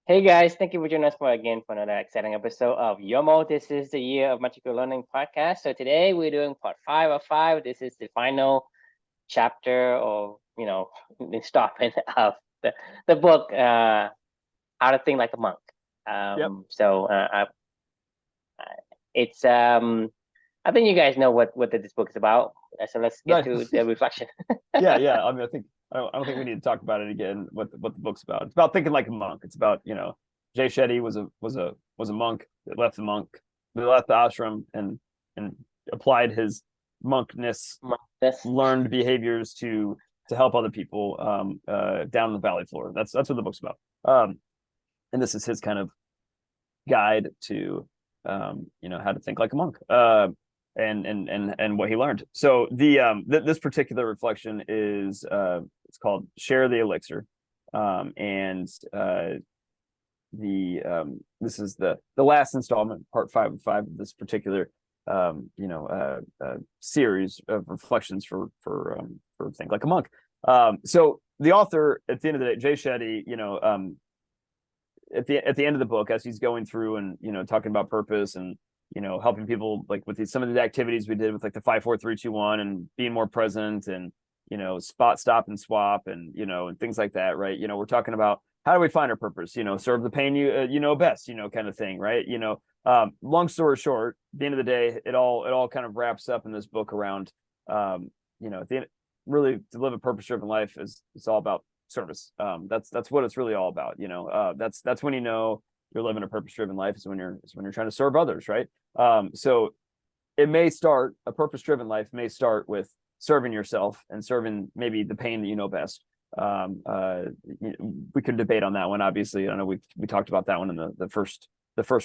Hey guys, thank you for joining us for another exciting episode of Yoml. This is the Year of Magical Learning podcast. So today we're doing part 5 of 5. This is the final chapter or installment of the book How to Think Like a Monk. Yep. It's I think you guys know what this book is about. So let's get Right. to the reflection. Yeah. I mean, I don't think we need to talk about it again. What the book's about? It's about thinking like a monk. It's about Jay Shetty was a monk that left that left the ashram and applied his monkness, learned behaviors to help other people down the valley floor. That's what the book's about. And this is his kind of guide to how to think like a monk. And what he learned. So this particular reflection is it's called Share the Elixir. This is the last installment, part 5 of this particular series of reflections for Think Like a Monk. So the author, at the end of the day, Jay Shetty, at the end of the book, as he's going through and talking about purpose and helping people like with some of the activities we did with like the 5 4 3 2 1 and being more present and spot, stop, and swap and and things like that, right? We're talking about how do we find our purpose, serve the pain you know best, kind of thing, right? Long story short, at the end of the day, it all kind of wraps up in this book around at the end, really, to live a purpose-driven life is it's all about service. That's what it's really all about. That's when you're living a purpose-driven life is when you're trying to serve others, right? So a purpose-driven life may start with serving yourself and serving maybe the pain that you know best. We could debate on that one, obviously. I know we talked about that one in the first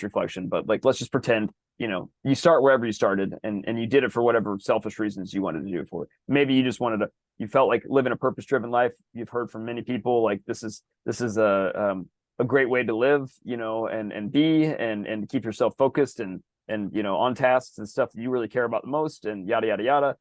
reflection, but like let's just pretend you start wherever you started and you did it for whatever selfish reasons you wanted to do it for. Maybe you just you felt like living a purpose-driven life. You've heard from many people like this is a great way to live, and be and keep yourself focused and on tasks and stuff that you really care about the most, and yada yada yada.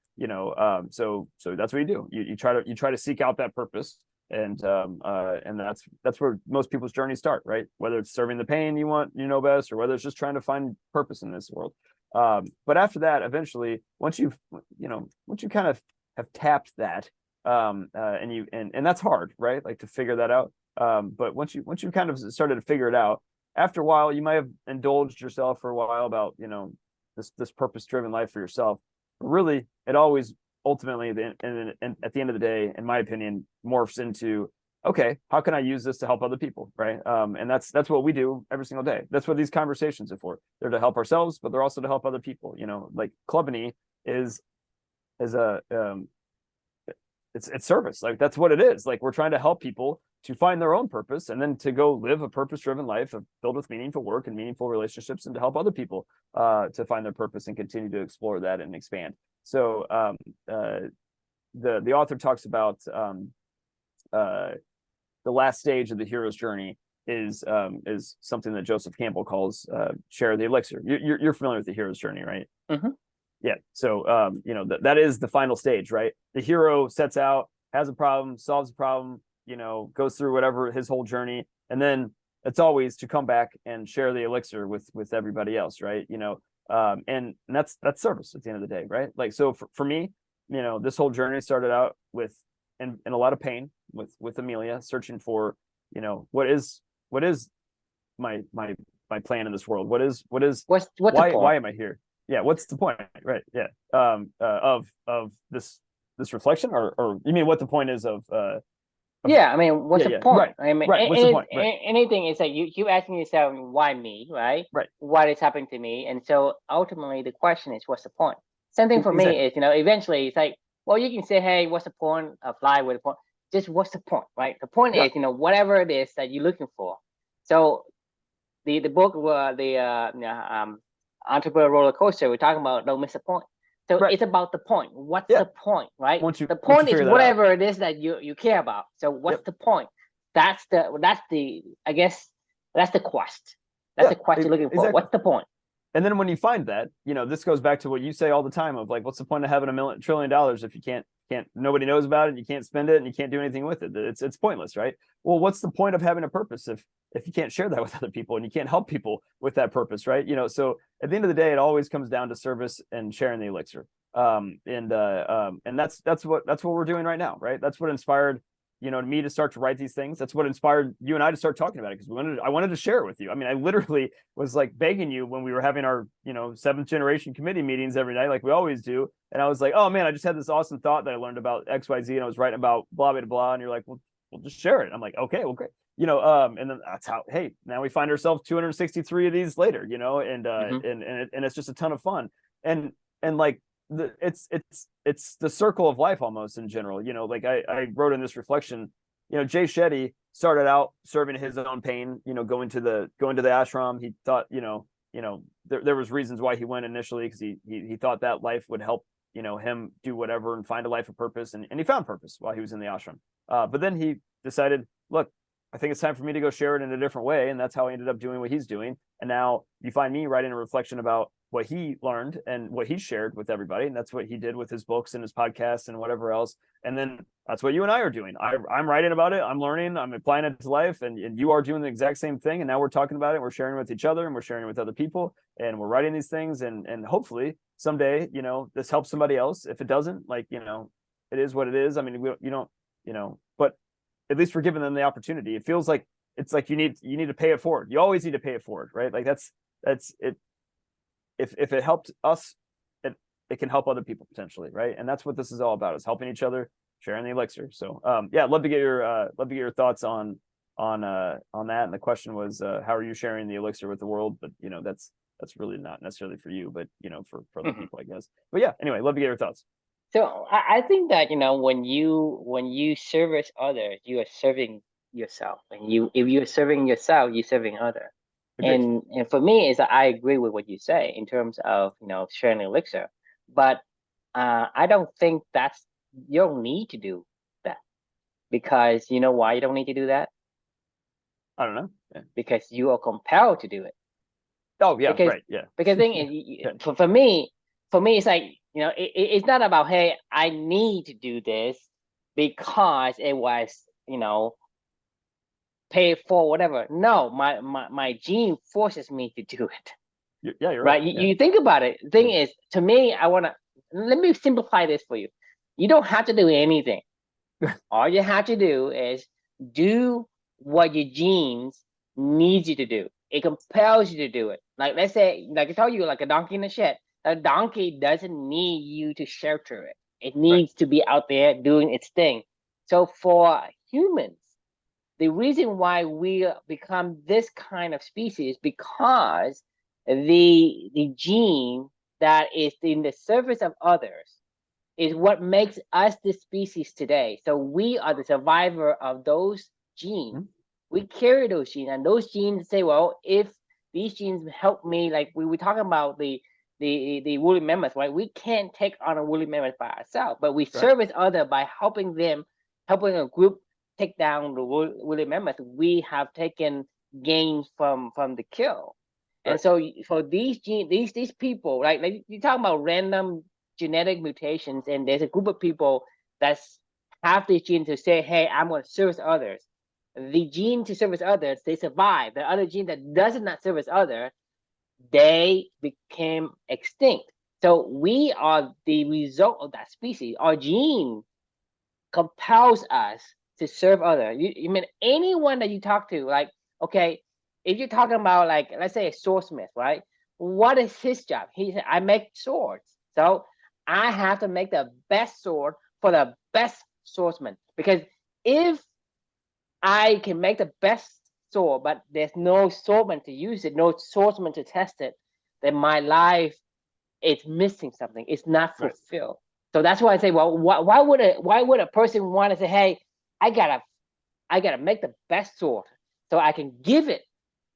So that's what you do. You try to seek out that purpose, and that's where most people's journeys start, right? Whether it's serving the pain you want, best, or whether it's just trying to find purpose in this world. But after that, eventually, once you kind of have tapped that, and that's hard, right? Like to figure that out. But once you kind of started to figure it out, after a while, you might have indulged yourself for a while about this purpose-driven life for yourself. But really, it always ultimately, and at the end of the day, in my opinion, morphs into, okay, how can I use this to help other people, right? And that's what we do every single day. That's what these conversations are for. They're to help ourselves, but they're also to help other people. Like Clubany is a it's service. Like that's what it is. Like we're trying to help people to find their own purpose and then to go live a purpose-driven life filled with meaningful work and meaningful relationships, and to help other people to find their purpose and continue to explore that and expand. So the author talks about the last stage of the hero's journey is something that Joseph Campbell calls share the elixir. You're familiar with the hero's journey, right? Mm-hmm. Yeah. So that is the final stage, right? The hero sets out, has a problem, solves a problem, goes through whatever his whole journey, and then it's always to come back and share the elixir with everybody else, right? And that's service at the end of the day, right? Like, so for me, this whole journey started out with in a lot of pain with Amelia, searching for what is my plan in this world. What's the point? Why am I here? Yeah, what's the point, right? Yeah, of this reflection, or you mean what the point is of yeah, I mean, what's the point? Right, I mean, right. What's the point? Right. Anything is like you asking yourself, why me, right? Right. What is happening to me? And so ultimately, the question is, what's the point? Same thing for Exactly. me is, eventually it's like, well, you can say, hey, what's the point of life? With the point, just what's the point, right? The point is, whatever it is that you're looking for. So the book, entrepreneur roller coaster, we're talking about don't miss the point. So it's about the point. What's the point, right? The point is whatever it is that you care about. So what's the point? That's the I guess that's the quest. That's the quest you're looking for. Exactly. What's the point? And then when you find that, this goes back to what you say all the time of like, what's the point of having $1 trillion if you can't nobody knows about it. You can't spend it, and you can't do anything with it. It's pointless, right? Well, what's the point of having a purpose if you can't share that with other people and you can't help people with that purpose, right? So at the end of the day, it always comes down to service and sharing the elixir. And that's what we're doing right now, right? That's what inspired me to start to write these things. That's what inspired you and I to start talking about it, because I wanted to share it with you. I mean, I literally was like begging you when we were having our 7th generation committee meetings every night, like we always do. And I was like, oh man, I just had this awesome thought that I learned about XYZ, and I was writing about blah blah blah. And you're like, well, we'll just share it. I'm like, okay, well, great. And then that's how. Hey, now we find ourselves 263 of these later. And it's just a ton of fun. And like it's the circle of life almost in general. Like I wrote in this reflection, Jay Shetty started out serving his own pain, going to the ashram. He thought, there was reasons why he went initially, because he thought that life would help, him do whatever and find a life of purpose. And he found purpose while he was in the ashram. But then he decided, look, I think it's time for me to go share it in a different way. And that's how he ended up doing what he's doing. And now you find me writing a reflection about what he learned and what he shared with everybody. And that's what he did with his books and his podcasts and whatever else. And then that's what you and I are doing. I'm writing about it. I'm learning. I'm applying it to life. And you are doing the exact same thing. And now we're talking about it. We're sharing with each other, and we're sharing with other people. And we're writing these things. And hopefully someday, this helps somebody else. If it doesn't, it is what it is. I mean, you don't, but at least we're giving them the opportunity. It feels like it's like you need to pay it forward. You always need to pay it forward, right? Like that's it. If it helped us, it can help other people potentially, right? And that's what this is all about, is helping each other, sharing the elixir. So yeah, I'd love to get your thoughts on that. And the question was, how are you sharing the elixir with the world? But that's really not necessarily for you, but for other people, I guess. But yeah, anyway, love to get your thoughts. So I think that when you service others, you are serving yourself, and if you're serving yourself, you're serving others. Agreed. And for me, is that I agree with what you say in terms of sharing elixir, but I don't think you don't need to do that, because you know why you don't need to do that? I don't know. Yeah. Because you are compelled to do it. Oh yeah, right. Yeah. Because the thing is, for me, it's like it's not about, hey, I need to do this because it was paid for, whatever. No, my gene forces me to do it. You're right. Yeah. You think about it. The thing is, to me, let me simplify this for you. You don't have to do anything. All you have to do is do what your genes needs you to do. It compels you to do it. Like, let's say, like I told you, like a donkey in the shed. A donkey doesn't need you to shelter it. It needs to be out there doing its thing. So for humans, the reason why we become this kind of species, because the gene that is in the service of others is what makes us the species today. So we are the survivor of those genes. Mm-hmm. We carry those genes, and those genes say, well, if these genes help me, like we were talking about the woolly mammoth, right? We can't take on a woolly mammoth by ourselves, but we service others by helping a group take down the woolly mammoth. We have taken gains from the kill. Right. And so for these people, right? Like you talk about random genetic mutations, and there's a group of people that's have the gene to say, hey, I'm going to service others. The gene to service others, they survive. The other gene that does not service others, they became extinct. So we are the result of that species. Our gene compels us to serve others. You mean anyone that you talk to, like, okay, if you're talking about, like, let's say a swordsmith, right? What is his job? He said, I make swords. So I have to make the best sword for the best swordsman. Because if I can make the best sword, but there's no swordman to use it, no swordsman to test it, then my life is missing something. It's not fulfilled. Right. So that's why I say, well, why would a person want to say, hey, I gotta make the best sword so I can give it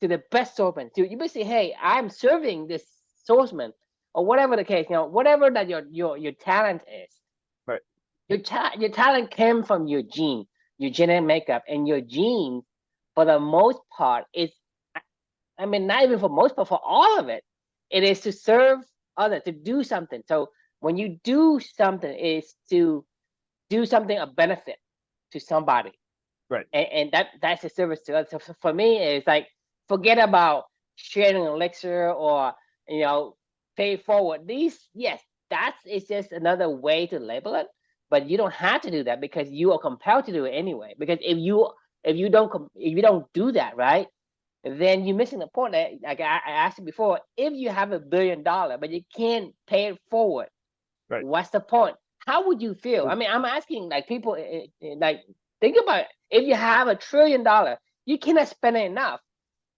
to the best swordsman. So you may say, hey, I'm serving this swordsman, or whatever the case, whatever that your talent is. Right. Your talent came from your gene, your genetic makeup, and your gene, for the most part, is, I mean, not even for most part, for all of it, it is to serve others, to do something. So when you do something, is to do something of benefit to somebody. Right. And that's a service to us. So for me, it's like, forget about sharing elixir or, pay forward. These, yes, that is just another way to label it, but you don't have to do that because you are compelled to do it anyway. Because if you don't do that, right, then you're missing the point. That, like I asked you before, if you have $1 billion but you can't pay it forward, Right. what's the point? How would you feel? I mean, I'm asking like people, like, think about it. If you have $1 trillion, you cannot spend it enough,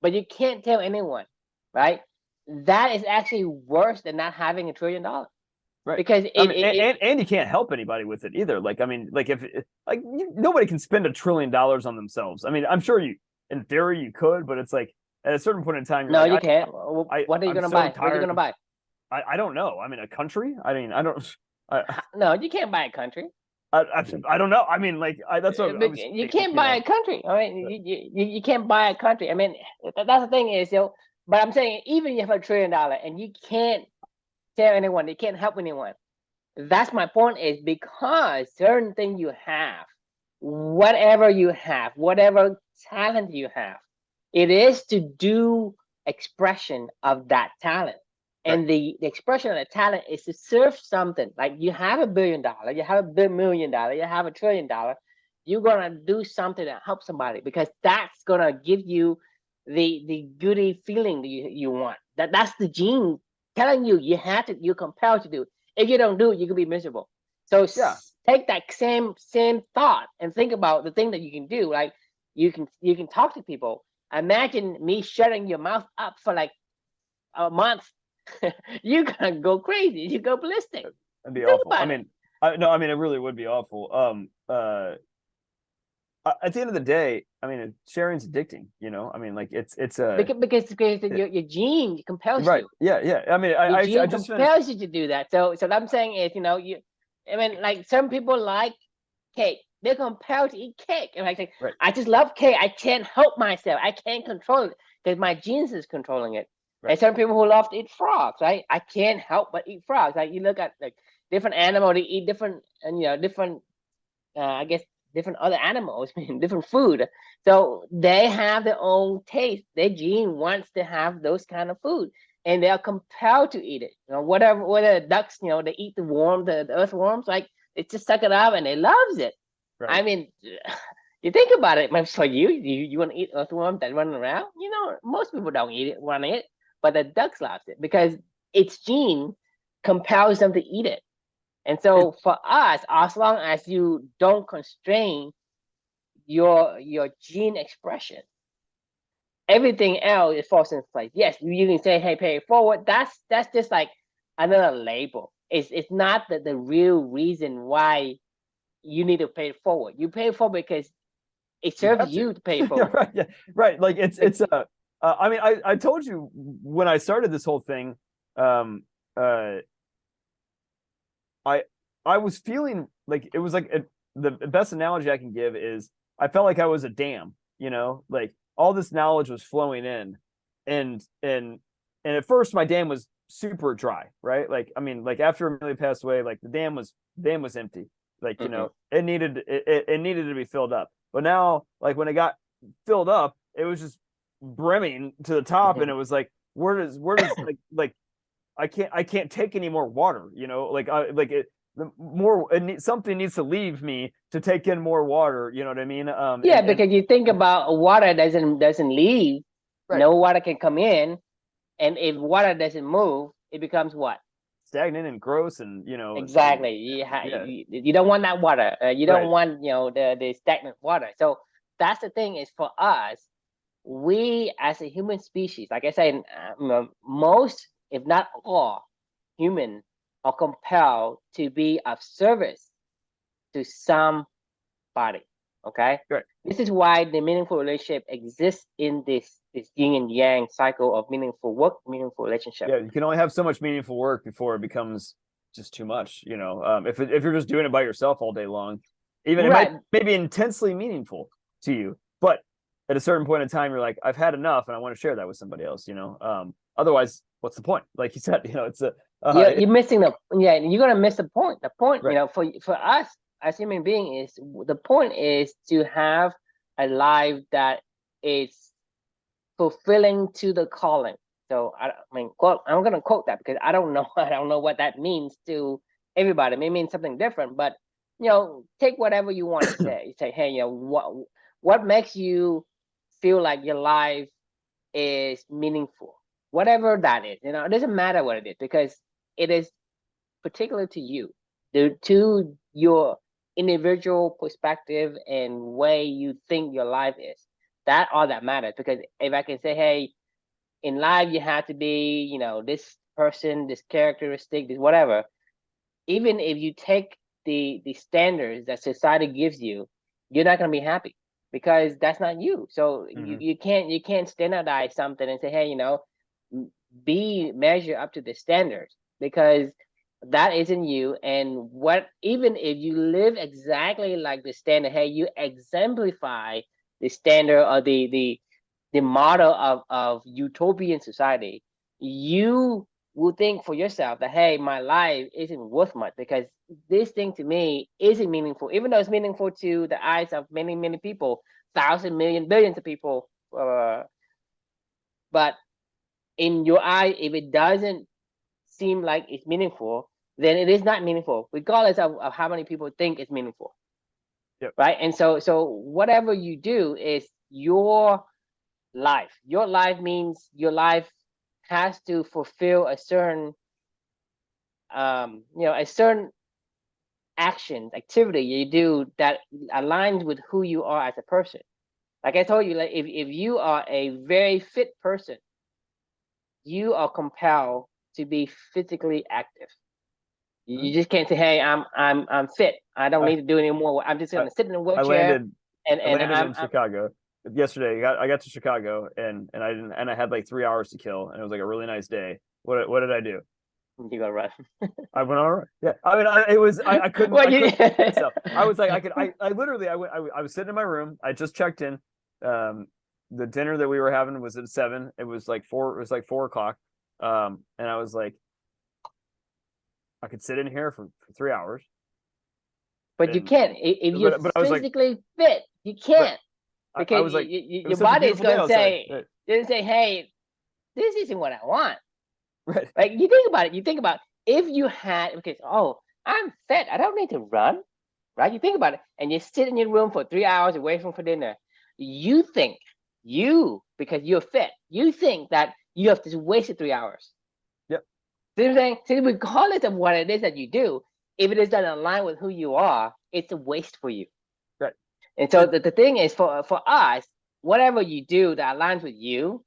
but you can't tell anyone, right? That is actually worse than not having $1 trillion. Right. Because and you can't help anybody with it either. Like, I mean, like, if like nobody can spend $1 trillion on themselves. I mean, I'm sure in theory you could, but it's like at a certain point in time, you're no, like, you can't. What are you I'm gonna so buy? What are you tired. gonna buy? I don't know. I mean, a country. I mean, I don't. No, you can't buy a country. I don't know. I mean, like, that's what I was. You can't buy a country. I mean, you can't buy a country. I mean, that's the thing is, but I'm saying, even if you have $1 trillion and you can't tell anyone, you can't help anyone. That's my point, is because certain thing you have, whatever you have, whatever talent you have, it is to do expression of that talent. And the expression of the talent is to serve something. Like, you have $1 billion, you have $1 million, you have $1 trillion, you're gonna do something to help somebody, because that's gonna give you the goody feeling that you want. That's the gene telling you you're compelled to do it. If you don't do it, you can be miserable. So Yeah. take that same thought and think about the thing that you can do. Like, you can talk to people. Imagine me shutting your mouth up for like a month. You're gonna go crazy. You go ballistic. That'd be Think awful. about I mean, I mean, it really would be awful. At the end of the day, I mean, sharing's addicting. I mean, like, it's because your gene compels right. you. Yeah. I mean, Your I gene just compels finished. you to do that. So what I'm saying is, I mean, like, some people like cake. They're compelled to eat cake. And like, Right. I just love cake. I can't help myself. I can't control it because my genes is controlling it. Right. And some people who love to eat frogs, right? I can't help but eat frogs. Like, you look at like different animals, they eat different, and different, I guess, different other animals, different food. So they have their own taste. Their gene wants to have those kind of food, and they are compelled to eat it. Whether the ducks, they eat the worm, the earthworms, like, they just suck it up and they loves it. Right. I mean, you think about it. For you want to eat earthworms that run around? Most people don't want to eat it, but the ducks loves it because its gene compels them to eat it. And so for us, as long as you don't constrain your gene expression, everything else is falls into place. Yes, you can say, "Hey, pay it forward." That's just like another label. It's not the real reason why you need to pay it forward. You pay it forward because it serves you to pay it forward. Right. Yeah. Right. Like, it's I mean, I told you when I started this whole thing, uh, I was feeling like it was like the best analogy I can give is I felt like I was a dam, like all this knowledge was flowing in, and at first my dam was super dry, right? Like, I mean, like, after Amelia passed away, like, the dam was empty, like, it needed to be filled up. But now, like, when it got filled up, it was just brimming to the top, and it was like, where does like I can't take any more water, like, something needs to leave me to take in more water, you know what I mean? Yeah, because you think about water doesn't leave, right. No water can come in, and if water doesn't move, it becomes what? Stagnant and gross, and exactly. You don't want that water. You don't want the stagnant water. So that's the thing is, for us, we as a human species, like I said, most, if not all, humans are compelled to be of service to somebody. Okay. Right. This is why the meaningful relationship exists in this yin and yang cycle of meaningful work, meaningful relationship. Yeah, you can only have so much meaningful work before it becomes just too much. If you're just doing it by yourself all day long, even it might be intensely meaningful to you, but at a certain point in time, you're like, I've had enough, and I want to share that with somebody else. Otherwise, what's the point? Like you said, it's you're missing you're gonna miss the point. The point, right. For us as human being is the point is to have a life that is fulfilling to the calling. So I mean, quote, I'm gonna quote that because I don't know I don't know what that means to everybody. It may mean something different, but take whatever you want to say. You say, hey, what makes you feel like your life is meaningful, whatever that is. It doesn't matter what it is because it is particular to you, to your individual perspective and way you think your life is. That all that matters. Because if I can say, hey, in life you have to be, this person, this characteristic, this whatever. Even if you take the standards that society gives you, you're not gonna be happy because that's not you. So you can't standardize something and say, hey, be measure up to the standards because that isn't you. And what even if you live exactly like the standard, hey, you exemplify the standard or the model of utopian society, you will think for yourself that, hey, my life isn't worth much because this thing to me isn't meaningful, even though it's meaningful to the eyes of many, many people, thousand, million, billions of people. But in your eye, if it doesn't seem like it's meaningful, then it is not meaningful, regardless of how many people think it's meaningful. Yep. Right. And so whatever you do is your life. Your life means your life has to fulfill a certain a certain action activity you do that aligns with who you are as a person. Like I told you, like if you are a very fit person, you are compelled to be physically active. You just can't say, hey, I'm fit, I don't I, need to do any more, I'm just I, gonna sit in a I wheelchair. landed and I and landed in I'm Chicago yesterday. I got to Chicago and I had like 3 hours to kill, and it was like a really nice day. What did I do? You gotta run. I went all right. Yeah, I mean, I couldn't Well, I you couldn't help myself. I was like I literally I was sitting in my room. I just checked in. The dinner that we were having was at 7. It was like 4. It was like 4 o'clock. And I was like, I could sit in here for 3 hours. but you And can't if you're but I was like, physically fit. You but can't I because was like, it your was such a body is beautiful day going to outside. say, didn't say, hey, this isn't what I want. Right. Like you think about it. You think about if you had, okay, oh, I'm fit, I don't need to run, right? You think about it, and you sit in your room for 3 hours away from for dinner. You think because you're fit, you think that you have to waste 3 hours. Yep. See what I'm saying? See, regardless of what it is that you do, if it is not aligned with who you are, it's a waste for you. Right. And so the thing is for us, whatever you do that aligns with you,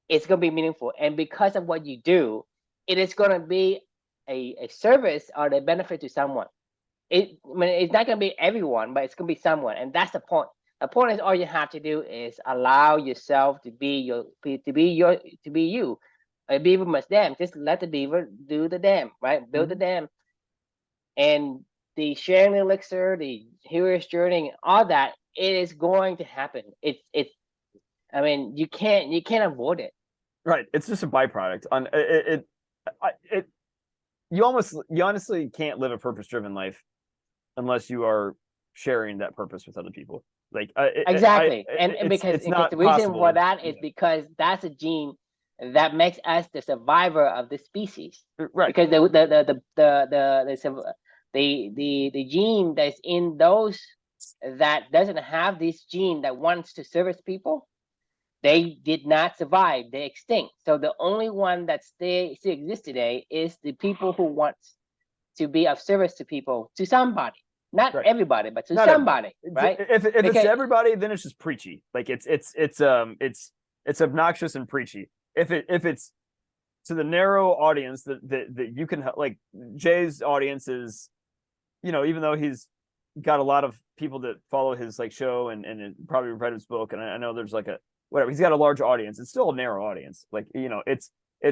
it's going to be meaningful. And because of what you do, it is going to be a service or a benefit to someone. I mean, it's not going to be everyone, but it's going to be someone. And that's the point. The point is all you have to do is allow yourself to be you. A beaver must dam. Just let the beaver do the dam, right? Build the dam. And the sharing elixir, the hero's journey, all that, it is going to happen. It's I mean, you can't avoid it. Right. It's just a byproduct. On it you honestly can't live a purpose-driven life unless you are sharing that purpose with other people. Like Exactly. And because it's not the reason for possible. that is because that's a gene that makes us the survivor of the species. Right. Because the gene that's in those that doesn't have this gene that wants to service people, they did not survive. They extinct. So the only one that still exists today is the people who want to be of service to people, to somebody, not Right. everybody, but to Not everybody. somebody, right? If it's everybody, then it's just preachy. Like it's obnoxious and preachy. If it's to the narrow audience that you can, like Jay's audience is, even though he's got a lot of people that follow his like show and probably read his book, and I know there's like a whatever, he's got a large audience. It's still a narrow audience. Like it's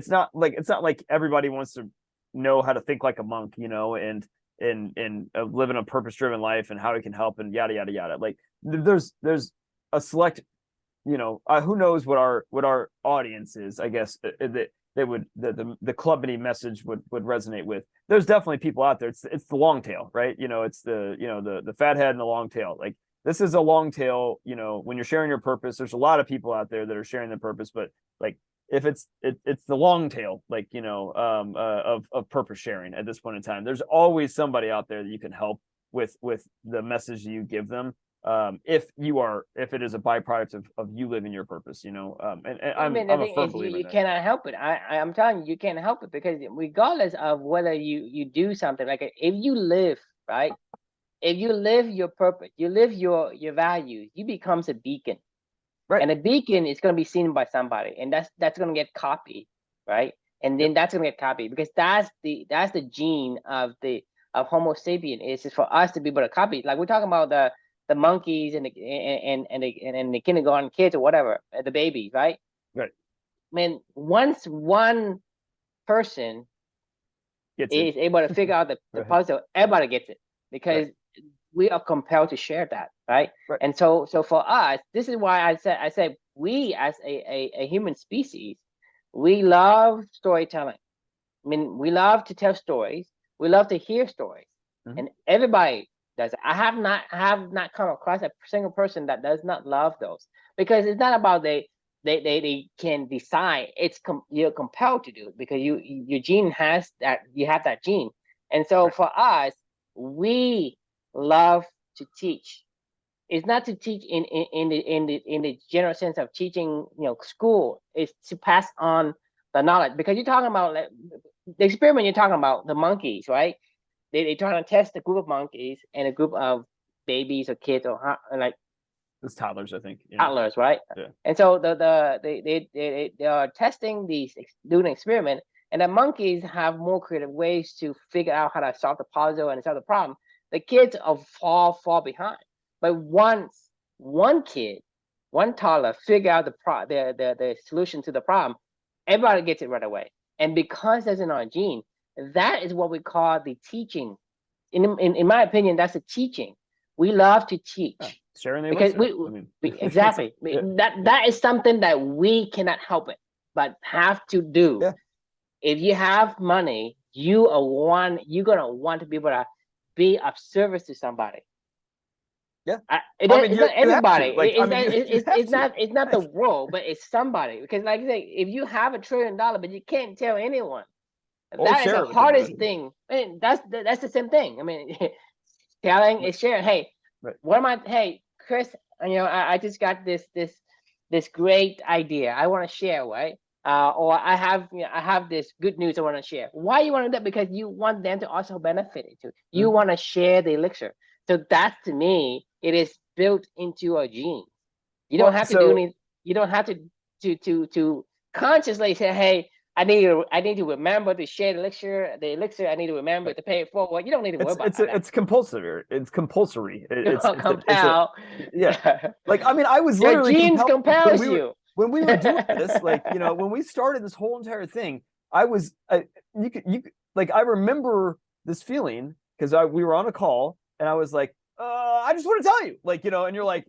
not like everybody wants to know how to think like a monk, and living a purpose-driven life and how he can help and yada yada yada. Like there's a select, who knows what our audience is, I guess, that they would the clubby message would resonate with. There's definitely people out there. It's the long tail, right? It's the fathead and the long tail. Like this is a long tail. When you're sharing your purpose, there's a lot of people out there that are sharing their purpose, but like if it's the long tail, like of purpose sharing at this point in time, there's always somebody out there that you can help with the message you give them. If it is a byproduct of you living your purpose, and I mean, the I'm a thing firm is, you, believer in you that. cannot help it. I'm telling you, you can't help it because regardless of whether you do something, like if you live, right? If you live your purpose, you live your values, you becomes a beacon. Right. And a beacon is going to be seen by somebody, and that's going to get copied, right? And then Yep. that's going to get copied because that's the gene of Homo sapien is for us to be able to copy. Like we're talking about the monkeys and the kindergarten kids or whatever, the babies, right? Right. I mean, once one person Gets it. is able to figure out the Right. puzzle, everybody gets it because we are compelled to share that, right? Right. And so for us, this is why I said we as a human species, we love storytelling. I mean, we love to tell stories. We love to hear stories, and everybody does it. I have not come across a single person that does not love those because it's not about they can decide. You're compelled to do it because your gene has that. You have that gene, and so for us, we love to teach. It's not to teach in the general sense of teaching, school. It's to pass on the knowledge because you're talking about the experiment. You're talking about the monkeys, right? They trying to test a group of monkeys and a group of babies or kids or like It's toddlers, I think. toddlers, right? Yeah. And so they are testing doing an experiment, and the monkeys have more creative ways to figure out how to solve the puzzle and solve the problem. The kids are far behind. But once one kid, one toddler figure out the solution to the problem, everybody gets it right away. And because that's in our gene, that is what we call the teaching. In my opinion, that's a teaching. We love to teach Sharing the because elixir. exactly that is something that we cannot help it but have to do. Yeah. If you have money, you're gonna want to be able to be of service to somebody. Yeah. It's not everybody. It's not the world, but it's somebody. Because like I say, if you have $1 trillion, but you can't tell anyone, Or that is share the it with hardest everybody. thing. I mean, that's the same thing. I mean, telling is sharing. Hey, what am I? Hey, Chris, I just got this great idea. I want to share, right? Or I have this good news I want to share. Why you want to do that? Because you want them to also benefit it too. You want to share the elixir. So that to me, it is built into our genes. You don't have to do anything. You don't have to consciously say, hey, I need to remember to share the elixir. I need to remember to pay it forward. You don't need to worry about that. It's compulsory. It's compulsory. It's compel. Yeah. Like I mean, I was Your literally genes compelled compels you. when we were doing this. Like when we started this whole entire thing, I remember this feeling because we were on a call and I was like, I just want to tell you, and you're like,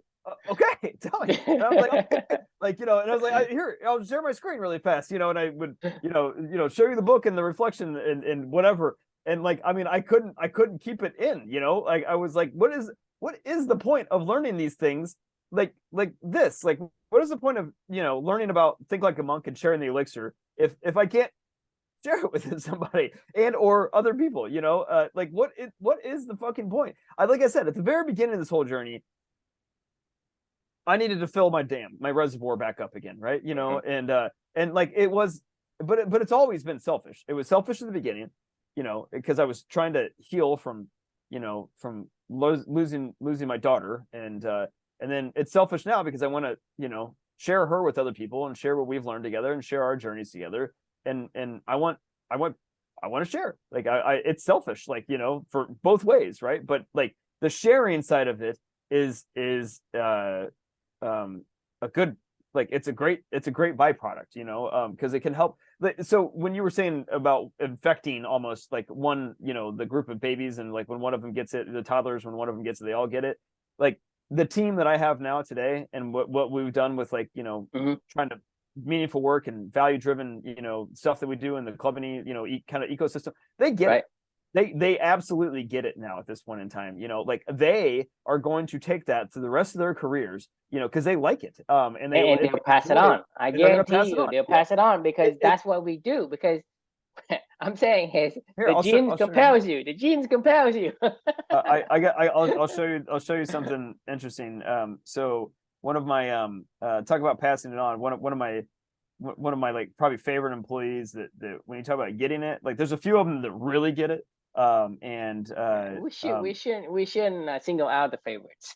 okay, tell me. And I was like, okay. And I was like, here, I'll share my screen really fast, and I would, show you the book and the reflection and whatever. And I mean, I couldn't keep it in, like I was like, what is the point of learning these things? Like this, what is the point of, learning about Think Like a Monk and sharing the elixir if I can't share it with somebody and or other people, what is the fucking point? Like I said, at the very beginning of this whole journey, I needed to fill my reservoir back up again, right? And like it was, but it's always been selfish. It was selfish in the beginning, because I was trying to heal from losing my daughter, and then it's selfish now because I want to, share her with other people and share what we've learned together and share our journeys together, and I want to share. Like it's selfish, for both ways, right? But like the sharing side of it is a good, it's a great byproduct, because it can help. So when you were saying about infecting almost like one, the group of babies, and like when one of them gets it, the toddlers, when one of them gets it, they all get it. Like the team that I have now today and what we've done with trying to meaningful work and value driven, stuff that we do in the company, kind of ecosystem. They get it. They absolutely get it now at this point in time. Like they are going to take that to the rest of their careers, because they like it. And they'll pass it on. I guarantee you, they'll pass it on because that's what we do. Because I'm saying the genes compels you. The genes compels you. I'll show you something interesting. So one of my talk about passing it on. One of my like probably favorite employees that when you talk about getting it, like there's a few of them that really get it. We shouldn't single out the favorites.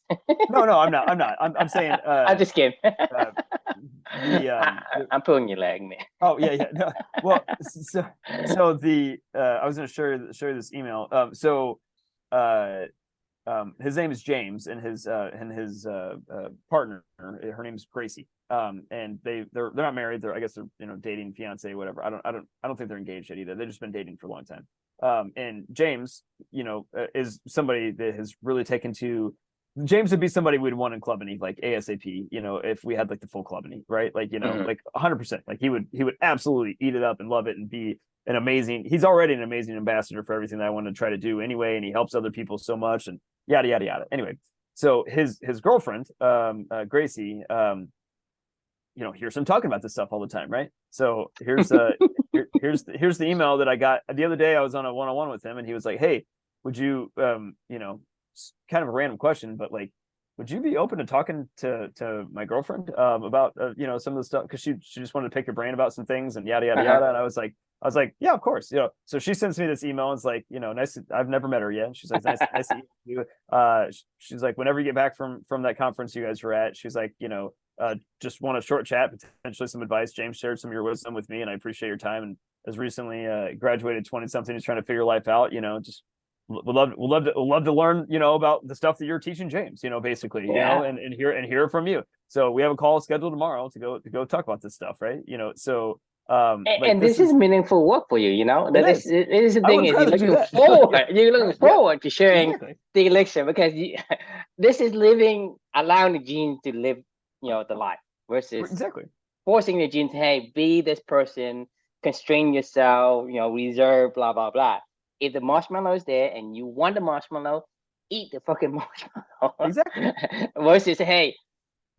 No, I'm not. I'm saying. I'm just kidding. I'm pulling your leg, man. Oh yeah. No, well, so I was going to show you this email. His name is James, and his partner, her name's Gracie. And they're not married. I guess they're dating, fiance, whatever. I don't think they're engaged yet either. They've just been dating for a long time. And James, is somebody that has really taken to. James would be somebody we'd want in Clubany, like ASAP, if we had like the full Clubany, right? Like, like 100%, like he would absolutely eat it up and love it and be he's already an amazing ambassador for everything that I want to try to do anyway. And he helps other people so much and yada, yada, yada. Anyway, so his girlfriend, Gracie, here's him talking about this stuff all the time, right? So here's here's the email that I got the other day. I was on a one-on-one with him and he was like, hey, would you, kind of a random question, but like, would you be open to talking to my girlfriend about some of the stuff, because she just wanted to pick your brain about some things and yada yada yada. And I was like, yeah, of course. So she sends me this email and it's like, nice. I've never met her yet. She's like, nice to meet you. She's like, whenever you get back from that conference you guys were at, she's like, just want a short chat, potentially some advice. James shared some of your wisdom with me and I appreciate your time, and as recently graduated 20 something, is trying to figure life out, just would love to learn, about the stuff that you're teaching James, basically, and hear from you. So we have a call scheduled tomorrow to go talk about this stuff, right? So this is meaningful work for you, That is the thing, is you're looking forward to sharing the elixir, because this is allowing the gene to live, the life, versus forcing the gene to, hey, be this person, constrain yourself, reserve, blah blah blah. If the marshmallow is there and you want the marshmallow, eat the fucking marshmallow. Exactly. Versus, hey,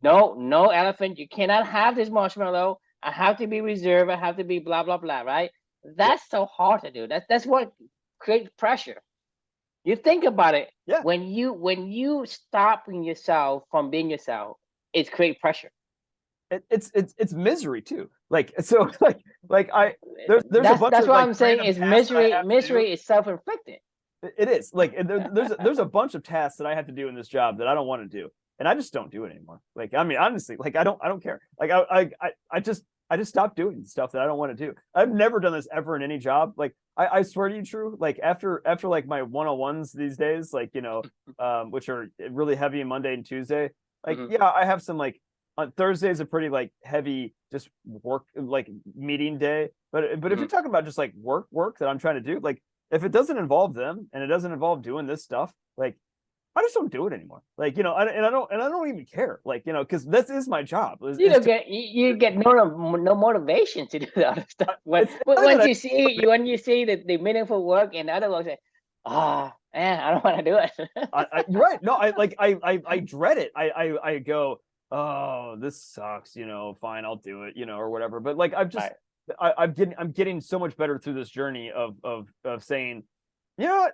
no elephant, you cannot have this marshmallow. I have to be reserved. I have to be blah blah blah. Right? That's so hard to do. That's what creates pressure. You think about it. Yeah. When you stopping yourself from being yourself, it creates pressure. It's misery too. Like, so like there's a bunch that's of, what like, I'm saying is misery is self-inflicted. It is like there's a bunch of tasks that I have to do in this job that I don't want to do, and I just don't do it anymore. Like, I mean, honestly, like I don't care. Like I just stopped doing stuff that I don't want to do. I've never done this ever in any job. Like I swear to you, True. Like after like my one-on-ones these days, like which are really heavy Monday and Tuesday. Like I have some, like, on Thursday is a pretty like heavy just work, like meeting day. But if you're talking about just like work that I'm trying to do, like if it doesn't involve them and it doesn't involve doing this stuff, like I just don't do it anymore. Like, I don't even care. Like, because this is my job. You get no motivation to do the other stuff. When you see the meaningful work and the other work, say, man, I don't want to do it. You're right. No, I dread it. I go, oh, this sucks, fine, I'll do it, or whatever. But like, I'm getting so much better through this journey of saying, what?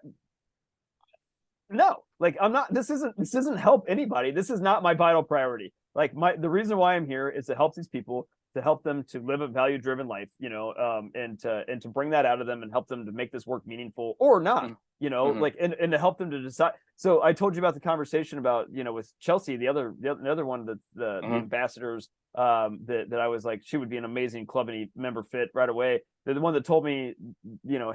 No, like I'm not, this isn't help anybody. This is not my vital priority. Like the reason why I'm here is to help these people, to help them to live a value-driven life, and to bring that out of them and help them to make this work meaningful or not, like, and to help them to decide. So I told you about the conversation about, with Chelsea, the other one, the ambassadors, that I was like, she would be an amazing Clubany member fit right away. They're the one that told me,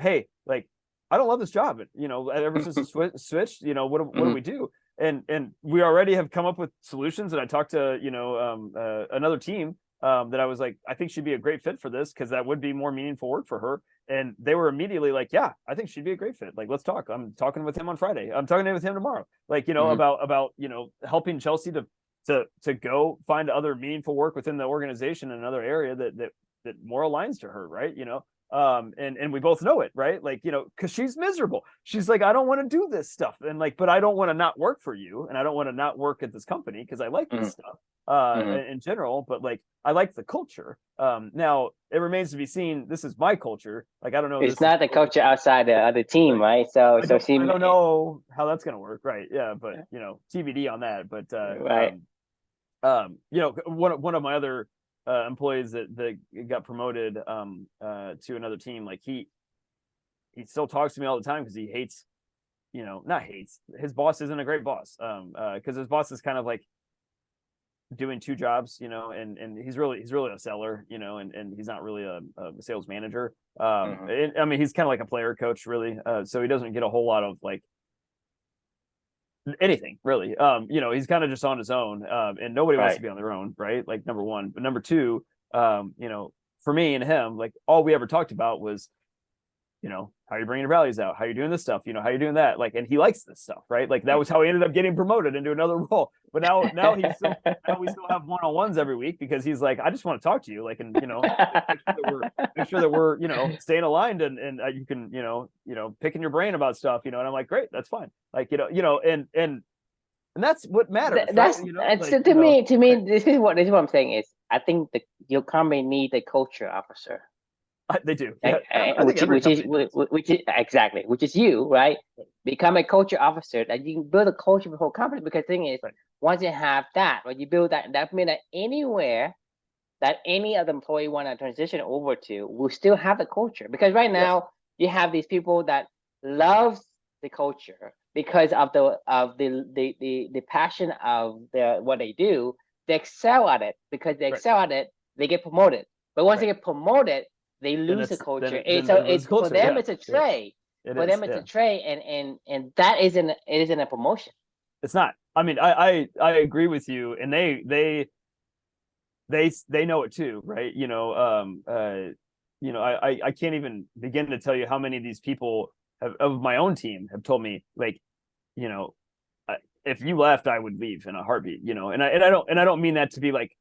hey, like, I don't love this job, ever since the switch, what do we do? And we already have come up with solutions. And I talked to, another team, that I was like, I think she'd be a great fit for this, because that would be more meaningful work for her. And they were immediately like, yeah, I think she'd be a great fit. Like, let's talk. I'm talking with him on Friday. I'm talking with him tomorrow. Like, about helping Chelsea to to go find other meaningful work within the organization in another area that more aligns to her, right? And we both know it, right? Like, because she's miserable. She's like, I don't want to do this stuff, and like, but I don't want to not work for you, and I don't want to not work at this company because I like this stuff in general. But like, I like the culture. Now it remains to be seen. This is my culture. Like, I don't know. It's not the culture outside the other team, right? I don't know how that's gonna work, right? Yeah, but TBD on that. But right. One of my other employees that got promoted to another team, like he still talks to me all the time because he hates, not hates, his boss isn't a great boss, because his boss is kind of like doing two jobs, and he's really a seller, and he's not really a sales manager. I mean, he's kind of like a player coach, really, so he doesn't get a whole lot of like anything really. He's kind of just on his own, and nobody wants to be on their own, right? Like, number one. But number two, for me and him, like, all we ever talked about was, how you bringing your values out, how you doing this stuff, how you doing that, like, and he likes this stuff, right? Like, that was how he ended up getting promoted into another role. But now we still have one-on-ones every week because he's like, I just want to talk to you, like, and make sure that we're staying aligned, and you can picking your brain about stuff, and I'm like, great, that's fine, like, and that's what matters. That's right? So to me, this is what I'm saying is, I think your company need a culture officer. They do, which is you, right? Become a culture officer that you can build a culture for the whole company. Because the thing is, once you have that, when you build that means that anywhere that any other employee want to transition over to will still have the culture. Because right now you have these people that love the culture because of the passion of what they do. They excel at it. Because they excel at it, they get promoted. But once they get promoted, they lose the culture. It's for them, it's a trade. For them, it's a trade, and that isn't a promotion. It's not. I mean, I agree with you, and they know it too, right? I can't even begin to tell you how many of these people of my own team have told me, like, if you left, I would leave in a heartbeat, and I don't mean that to be like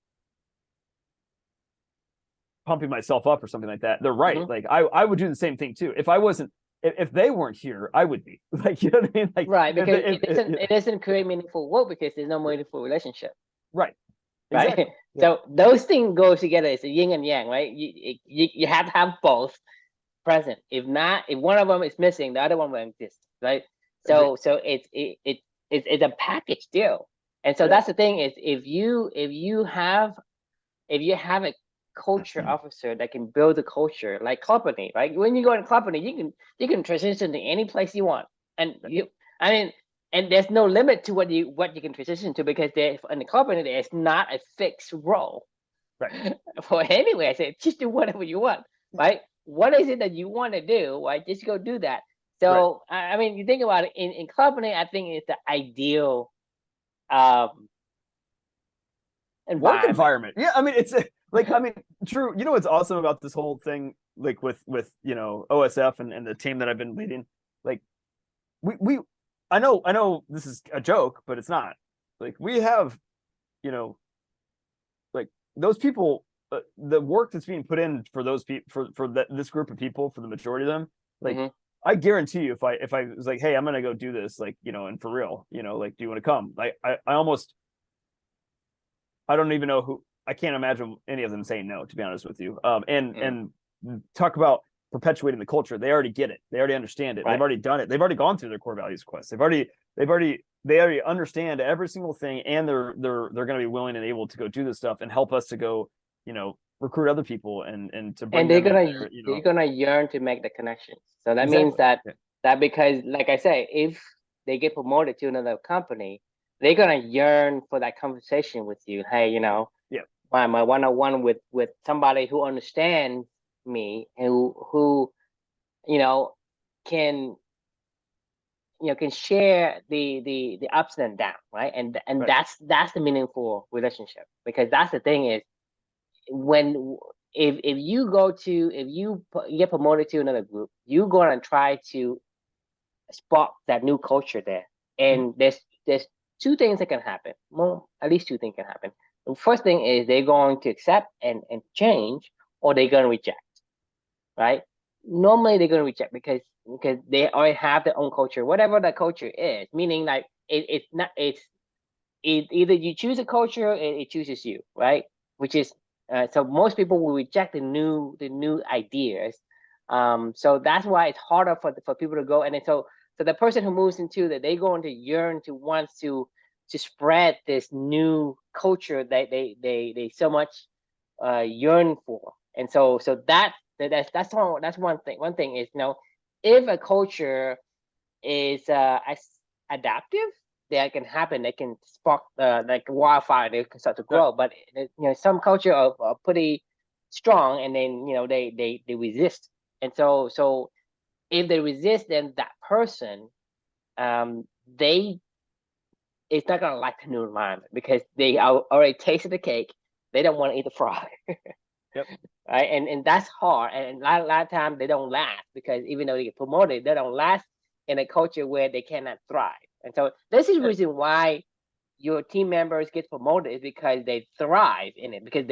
pumping myself up or something like that. They're right. Like, I would do the same thing too. If they weren't here, I would be, like, you know what I mean? Like, right. Because it doesn't create meaningful work because there's no meaningful relationship. Right. Exactly. Right. So those things go together. It's a yin and yang, right? You have to have both present. If not, if one of them is missing, the other one will exist, right? So it's a package deal. And so that's the thing is, if you have a culture officer that can build a culture, like company, right? When you go in company, you can transition to any place you want, and and there's no limit to what you can transition to, because in the company there's not a fixed role. Right. For anywhere, I say just do whatever you want, right? What is it that you want to do, right? Just go do that. So I mean, you think about it, in company, I think it's the ideal work environment. Yeah, I mean, it's like, I mean, true. What's awesome about this whole thing, like with OSF and the team that I've been leading, like, I know this is a joke, but it's not. Like, we have, like, those people, the work that's being put in for those people, for this group of people, for the majority of them, like, I guarantee you, if I was like, hey, I'm gonna go do this, like, and for real, like, do you want to come? Like, I don't even know who. I can't imagine any of them saying no, to be honest with you. And talk about perpetuating the culture. They already get it. They already understand it. Right. They've already done it. They've already gone through their core values quest. They already understand every single thing, and they're going to be willing and able to go do this stuff and help us to go, recruit other people and to bring. And they're gonna yearn to make the connections. So that means that because, like I say, if they get promoted to another company, they're gonna yearn for that conversation with you. Hey, my one-on-one with somebody who understands me, who can share the ups and downs, right? And that's the meaningful relationship. Because that's the thing is, if you get promoted to another group, you're gonna try to spark that new culture there, and there's two things that can happen. Well, at least two things can happen. The first thing is they're going to accept and change, or they're going to reject, right? Normally they're going to reject because they already have their own culture, whatever that culture is. Meaning, like it's not either you choose a culture or it chooses you, right? Which is so most people will reject the new ideas. So that's why it's harder for people to go. And then so the person who moves into that, they going to yearn to wants to spread this new culture that they so much yearn for. And so that's one thing. One thing is, if a culture is adaptive, that can happen. They can spark like wildfire. They can start to grow. But some culture are pretty strong, and then they resist. And so if they resist, then that person, they it's not gonna like the new environment because they already tasted the cake. They don't want to eat the frog. Yep. Right, and that's hard. And a lot of times they don't last because even though they get promoted, they don't last in a culture where they cannot thrive. And so this is the reason why your team members get promoted, is because they thrive in it, because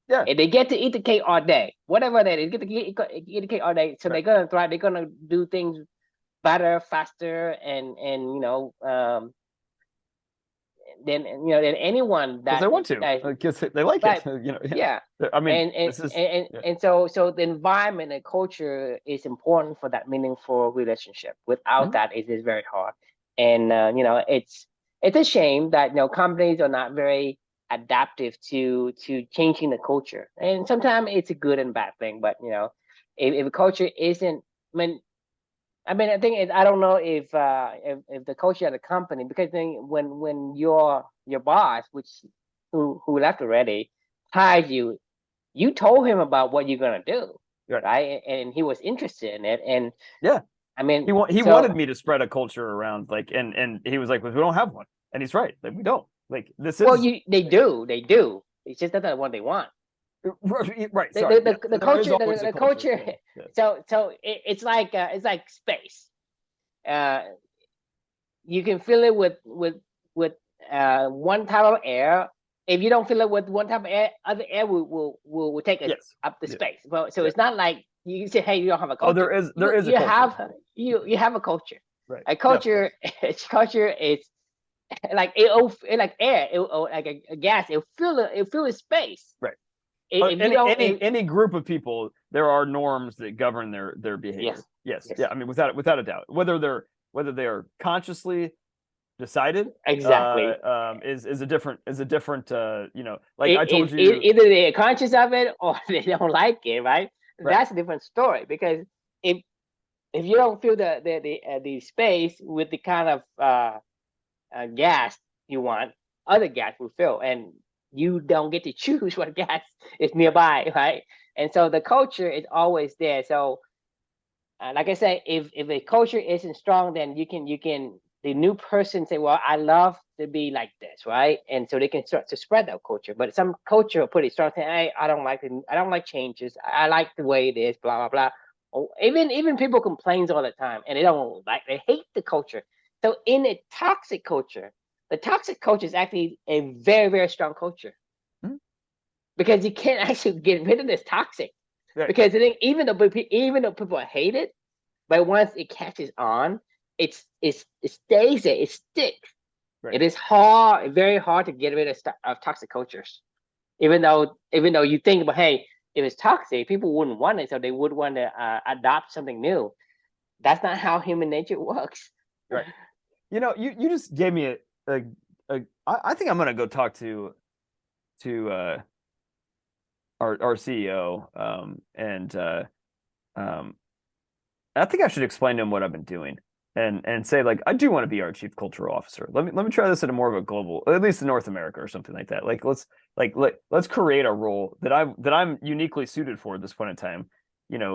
Yeah. they get to eat the cake all day, whatever that is, get to eat the cake all day. So Right. they're gonna thrive. They're gonna do things better, faster, and than anyone Because that they want to, that because they like right. it. Yeah. I mean, and this is and yeah. and so the environment and culture is important for that meaningful relationship. Without Mhm. that, it is very hard. And it's a shame that companies are not very adaptive to changing the culture. And sometimes it's a good and bad thing. But if a culture isn't, I mean, I think I don't know if the culture of the company, because then when your boss, who left already, hired you, you told him about what you're gonna do, Right. right? And he was interested in it. And Yeah. I mean, He wanted so me to spread a culture around, like, and he was like, "Well, we don't have one," and he's right. Like, we don't. Like, this well, is they do. It's just not what they want. right. The Sorry. the, Yeah. the, the There is culture always a the culture. culture. Yeah. Yeah. So it's like space. Uh, you can fill it with one type of air. If you don't fill it with one type of air, other air will take us Yes. up the Yeah. space. Well, so Yeah. it's not like you can say, hey, you don't have a Oh, culture. there You is a you culture. have you have a culture. Right. A Yeah. Of culture course. culture is like like air, like a gas. It'll fill the space. Right. If you Any don't, any group of people, there are norms that govern their yes, behavior. Yes. yes, Yeah. I mean, without a doubt, whether they are consciously decided exactly. is a different like I told you. Either they're conscious of it or they don't like it, right? Right. That's a different story. Because if if you don't fill the space with the kind of gas you want, other gas will fill, and you don't get to choose what gas is Right. nearby, right? And so the culture is always there. So like I said, if a culture isn't strong, then you can the new person say, well, I love to be like this, right? And so they can start to spread that culture. But some culture are pretty strong, saying, hey, I don't like changes. I like the way it is, blah blah blah. Or even people complains all the time, and they hate the culture. So in a toxic culture, the toxic culture is actually a very very strong culture, Mhm. because you can't actually get rid of this toxic. Right. Because even though people hate it, but once it catches on, it stays there. It sticks. Right. It is hard, very hard to get rid of toxic cultures. Even though you think, but hey, if it's toxic, people wouldn't want it, so they would want to adopt something new. That's not how human nature works. Right. You just gave me a, I think I'm gonna go talk to our CEO, and um I think I should explain to him what I've been doing, and say, like, I do want to be our chief cultural officer. Let me try this at a more of a global, at least in North America or something like that. Like, let's create a role that I'm uniquely suited for at this point in time,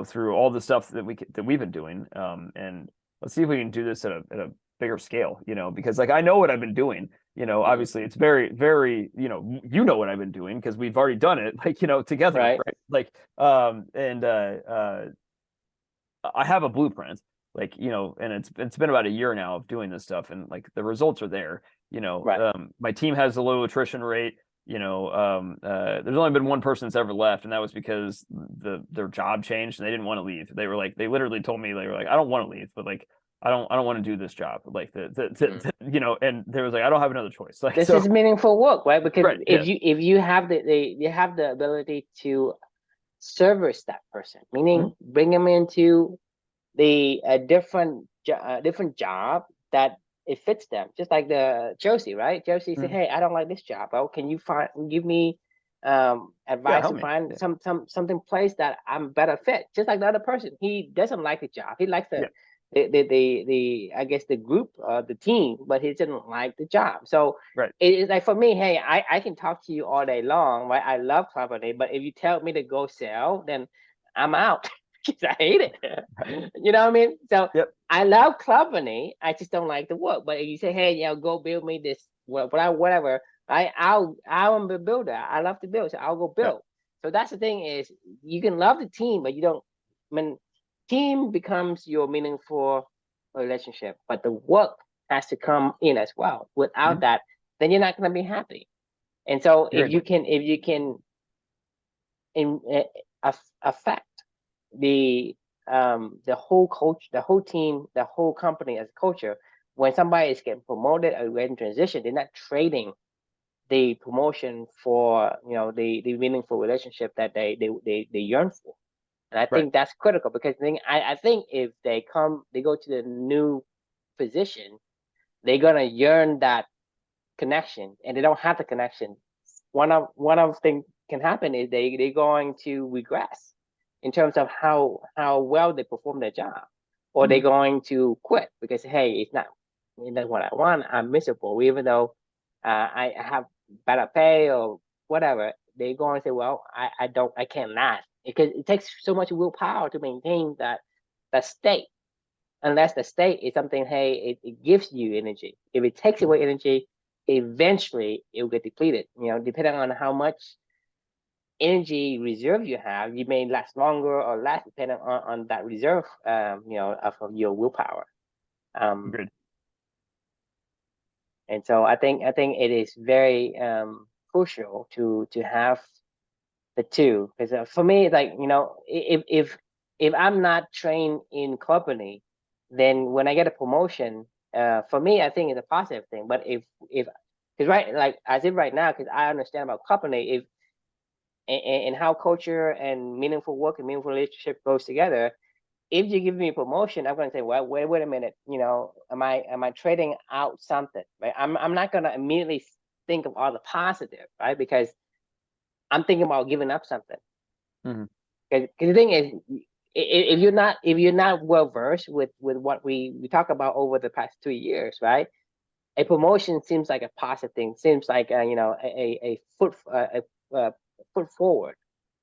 through all the stuff that we've been doing. And let's see if we can do this at a bigger scale, because, like, I know what I've been doing. Obviously it's very, very, what I've been doing because we've already done it, like, together, Right. right? Like, and I have a blueprint, like, and it's been about a year now of doing this stuff, and, like, the results are there. Right. My team has a low attrition rate. There's only been one person that's ever left, and that was because their job changed and they didn't want to leave. They literally told me, they were like, I don't want to leave, but like I don't want to do this job. Like and there was like, I don't have another choice. Like, This so is meaningful work, right? Because right, yeah, if you have you have the ability to service that person, mhm, meaning bring them into the different job that it fits them. Just like the Josie, right? Josie said, mhm. "Hey, I don't like this job. Oh, can you give me Yeah, advice help to me. find Yeah, something place that I'm better fit?" Just like the other person, he doesn't like the job. He likes yeah, the I guess the group, the team, but he didn't like the job. So right, it's like for me, hey, I can talk to you all day long, right? I love company, but if you tell me to go sell, then I'm out because I hate it. right, You know what I mean? So yep, I love company. I just don't like the work. But if you say, hey, go build me this, whatever, I'm a builder. I love to build, so I'll go yep, build. So that's the thing is you can love the team, but you don't. I mean, team becomes your meaningful relationship, but the work has to come in as well. Without mhm, that, then you're not going to be happy. And so agreed, if you can in, affect the whole coach, the whole team, the whole company as a culture. When somebody is getting promoted or getting transition, they're not trading the promotion for the meaningful relationship that they yearn for. And I right, think that's critical because I think if they go to the new position, they're gonna yearn that connection, and they don't have the connection. One of things can happen is they're going to regress in terms of how well they perform their job, or they're mhm, going to quit because hey, it's not what I want. I'm miserable, even though I have better pay or whatever. They're going to say, well, I can't last because it takes so much willpower to maintain that state unless the state is something, hey, it gives you energy. If it takes away energy, eventually it will get depleted. Depending on how much energy reserve you have, you may last longer or less depending on that reserve, of your willpower. Um, agreed. and so I think it is very crucial to have the two because for me, it's like if I'm not trained in company, then when I get a promotion, for me, I think it's a positive thing. But if because right, like as if right now, because I understand about company, if and how culture and meaningful work and meaningful relationship goes together. If you give me a promotion, I'm going to say, well, wait a minute, am I trading out something, right? I'm not going to immediately think of all the positive, right? Because I'm thinking about giving up something. Mhm. Because the thing is, if you're not well versed with what we talk about over the past 2 years, right? A promotion seems like a positive thing, seems like a foot forward.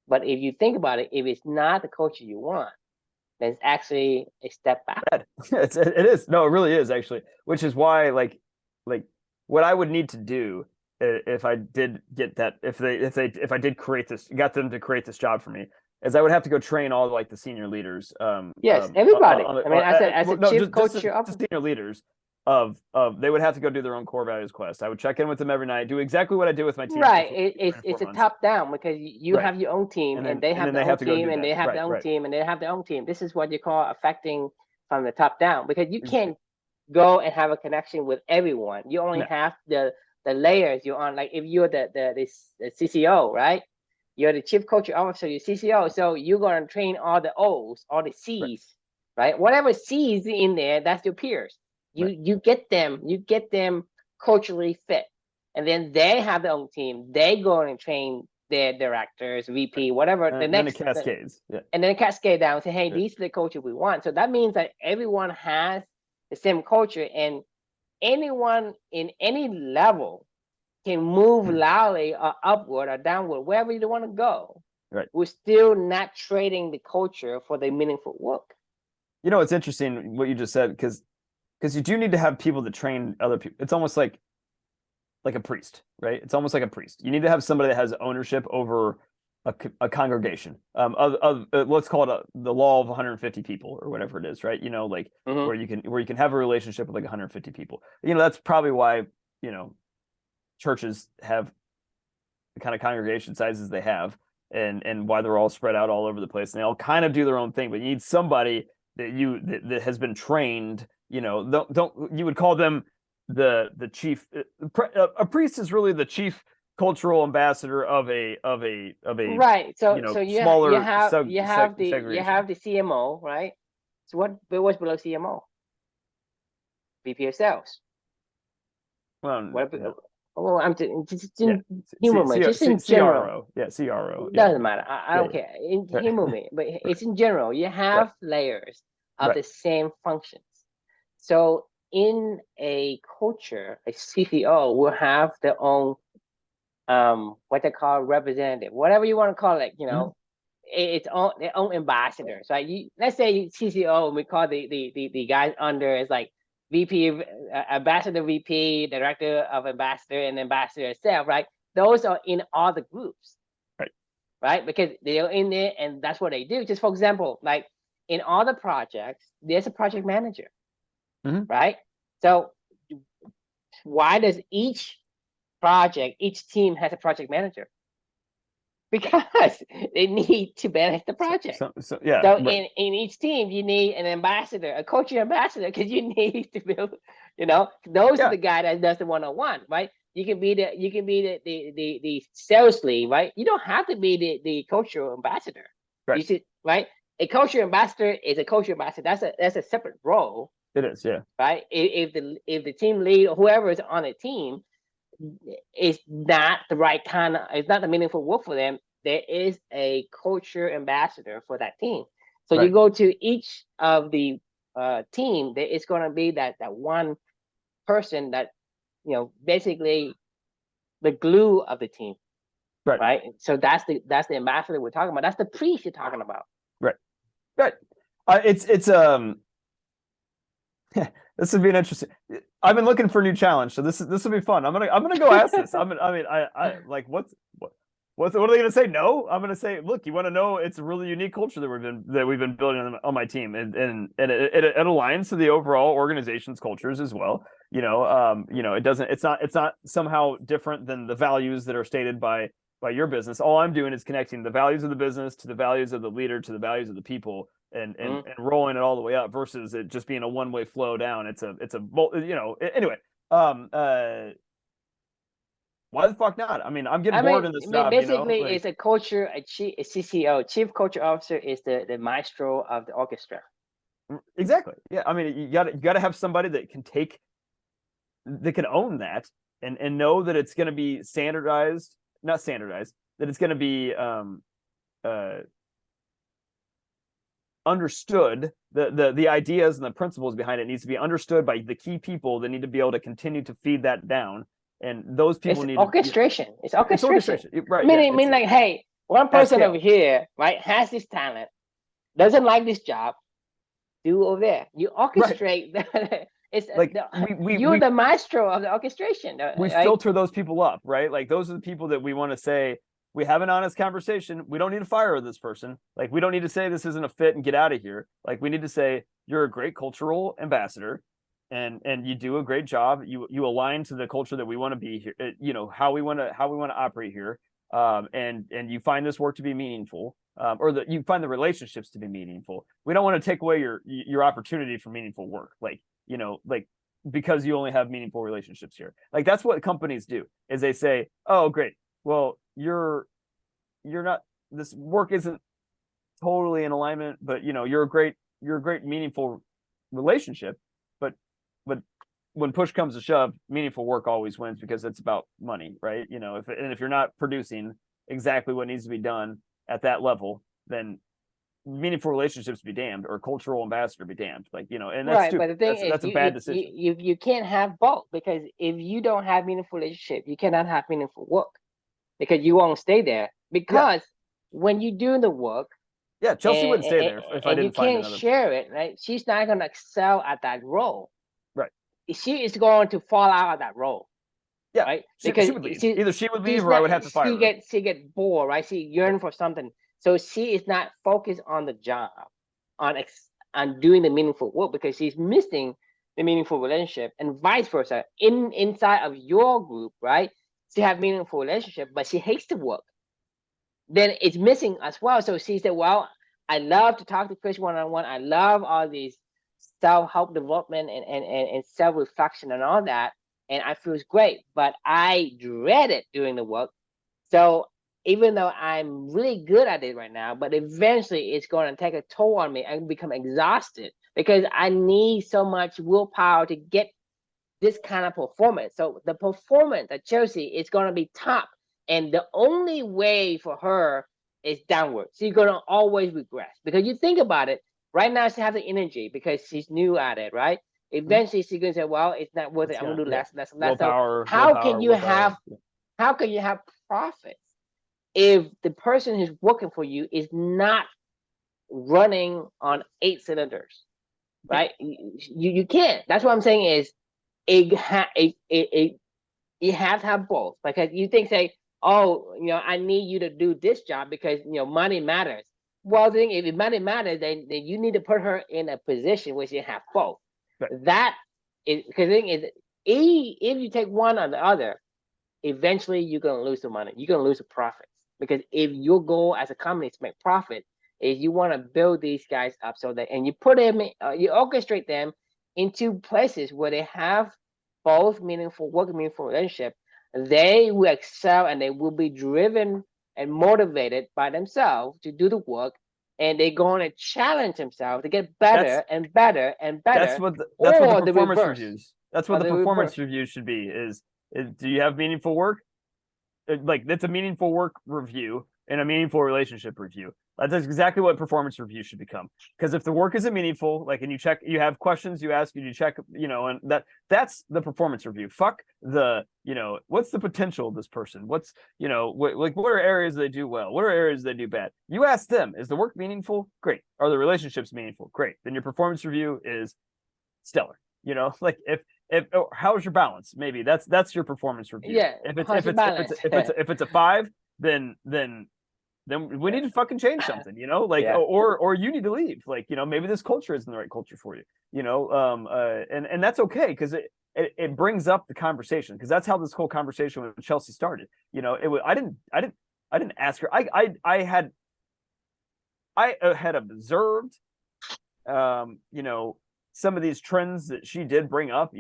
But if you think about it, if it's not the culture you want, then it's actually a step backward. Bad. It is. No, it really is actually. Which is why, like what I would need to do if I did get that, if I did create this, got them to create this job for me, is I would have to go train all like the senior leaders. Yes, everybody. I mean, as a Well, no, chief just culture the officer, senior leaders of they would have to go do their own core values quest. I would check in with them every night, do exactly what I did with my team for right? 3 and 4 It's a months. top down because you Right. have your own team and they And have then their they own have to go team do and that. they have Right, their own right. team and they have their own team. This is what you call affecting from the top down because you Exactly. can't go and have a connection with everyone. You only No, have the layers you're on. Like if you're the CCO, right? You're the chief culture officer, you're CCO, so you're gonna train all the O's, all the right, C's, right? Whatever C's in there, that's your peers. You right. you get them culturally fit, and then they have their own team. They go and train their directors, Right. VP, whatever the And then it next, cascades. Yeah. and then cascade down and say, hey, Right. these are the culture we want. So that means that everyone has the same culture, and anyone in any level can move loudly or upward or downward, wherever you want to go. Right. We're still not trading the culture for the meaningful work. It's interesting what you just said because you do need to have people that train other people. It's almost like a priest, right? It's almost like a priest. You need to have somebody that has ownership over a congregation. Let's call it the law of 150 people or whatever it is, right? Like Mm-hmm. where you can have a relationship with like 150 people. That's probably why you know, churches have the kind of congregation sizes they have, and why they're all spread out all over the place, and they all kind of do their own thing. But you need somebody that has been trained. You know, don't you would call them the chief. A priest is really the chief cultural ambassador of a Right. So smaller you segregation. have the CMO, right? So what's below CMO? VP of sales. Well, What? yeah. Oh, just Yeah, in humor, just in general. CRO. Yeah, CRO. It Yeah, doesn't matter. I yeah, don't yeah. care. In Right, humor me, but it's in general. You right, have layers of right. the same functions. So in a culture, a CTO will have their own what they call representative, whatever you want to call it. You Mhm. know, its own their own ambassadors. Right? Let's say CCO, and we call the guys under is like VP, ambassador, VP, director of ambassador, and ambassador itself. Right? Those are in all the groups, Right. right? Because they're in there, and that's what they do. Just for example, like in all the projects, there's a project manager, Mhm. right? So why does each team has a project manager? Because they need to manage the project. Yeah, So right. in each team, you need an ambassador, a coaching ambassador, because you need to build, those are Yeah, the guy that does the one-on-one, right? You can be the sales lead, right? You don't have to be the cultural ambassador. right. You should, right? A cultural ambassador is a cultural ambassador. That's a separate role, It is. Yeah, right? If the team lead or whoever is on a team is not the right kind of, it's not the meaningful work for them, there is a culture ambassador for that team. So you right, go to each of the team, there is going to be that one person that basically the glue of the team, right, right? So that's the ambassador we're talking about. That's the priest you're talking about. right, right. It's this would be an interesting. I've been looking for a new challenge, so this will be fun. I'm gonna go ask this. I like what are they gonna say? No, I'm gonna say, look, you want to know? It's a really unique culture that we've been building on my team, and it aligns to the overall organization's cultures as well. It's not somehow different than the values that are stated by your business. All I'm doing is connecting the values of the business to the values of the leader to the values of the people, and rolling it all the way up versus it just being a one-way flow down. Anyway. um uh why the fuck not? I mean, I'm getting bored in this job, basically, like it's a culture, a CCO, chief culture officer, is the maestro of the orchestra. exactly. Yeah, I mean, you gotta have somebody that can own that, and know that it's going to be standardized, not standardized, that it's going to be uh understood. The ideas and the principles behind it needs to be understood by the key people that need to be able to continue to feed that down, and those people It's need to, orchestration. It's it's orchestration. orchestration, right? Yeah, I mean, like, hey, one at person over scale. here, right, has this talent, doesn't like this job, do over there. You Right. orchestrate. It's Like we you're the maestro of the orchestration, we right? filter those people up, right? Like those are the people that we want to say, we have an honest conversation. We don't need to fire this person. Like, we don't need to say this isn't a fit and get out of here. Like, we need to say you're a great cultural ambassador, and you do a great job. You align to the culture that we want to be here. How we want to operate here. And you find this work to be meaningful, or that you find the relationships to be meaningful. We don't want to take away your opportunity for meaningful work. Like because you only have meaningful relationships here. Like, that's what companies do, is they say, oh, great, well, you're not, this work isn't totally in alignment, but you're a great meaningful relationship. But but when push comes to shove, meaningful work always wins, because it's about money, right? If you're not producing exactly what needs to be done at that level, then meaningful relationships be damned, or cultural ambassador be damned. And that's Right, but stupid. the thing is, That's a bad decision. you can't have both, because if you don't have meaningful relationship, you cannot have meaningful work, because you won't stay there. Yeah, Because when you do the work, yeah. Chelsea and wouldn't stay there if I you didn't find can't another. share it, right? She's not gonna excel at that role. Right. She is going to fall out of that role, Yeah, right? she Because would leave. Either she would leave, she's or I not, would have to fire her. she get bored, right? She Yeah. yearn for something, so she is not focused on the job, on doing the meaningful work, because she's missing the meaningful relationship, and vice versa. Inside of your group, right? She have meaningful relationship, but she hates the work. Then it's missing as well. So she said, "Well, I love to talk to Chris one-on-one. I love all these self-help development and self-reflection and all that, and I feel great, but I dread it doing the work. So even though I'm really good at it right now, but eventually it's going to take a toll on me and become exhausted because I need so much willpower to get this kind of performance. So the performance at Chelsea is going to be top, and the only way for her is downward. She's going to always regress because you think about it. Right now, she has the energy because she's new at it, right? Eventually, she's going to say, "Well, it's not worth it. I'm going to do less, less, less." So Willpower. how can you have profits if the person who's working for you is not running on 8 cylinders, right? You can't. That's what I'm saying is you have to have both because you think say, oh, I need you to do this job because money matters. Well, then if money matters, then you need to put her in a position where she have both. Right. That is because the thing is, if you take one or the other, eventually you're gonna lose the money. You're gonna lose the profits because if your goal as a company is to make profit, is you want to build these guys up so that and you put them, you orchestrate them into places where they have both meaningful work and meaningful relationship, they will excel and they will be driven and motivated by themselves to do the work, and they're going to challenge themselves to get better and better and better. That's what the or the performance reverse. reviews. That's what Or the the performance reverse. review should be. Is do you have meaningful work? Like that's a meaningful work review and a meaningful relationship review. That's exactly what performance review should become. Because if the work isn't meaningful, like, and you check, you have questions you ask, and you check, and that's the performance review. Fuck the, what's the potential of this person? What's, what are areas they do well? What are areas they do bad? You ask them, is the work meaningful? Great. Are the relationships meaningful? Great. Then your performance review is stellar. Like if how's your balance? Maybe that's your performance review. Yeah. If it's a 5, then we need to fucking change something, or you need to leave. Like, maybe this culture isn't the right culture for you, and that's okay because it brings up the conversation because that's how this whole conversation with Chelsea started. I didn't ask her. I had observed, some of these trends that she did bring up,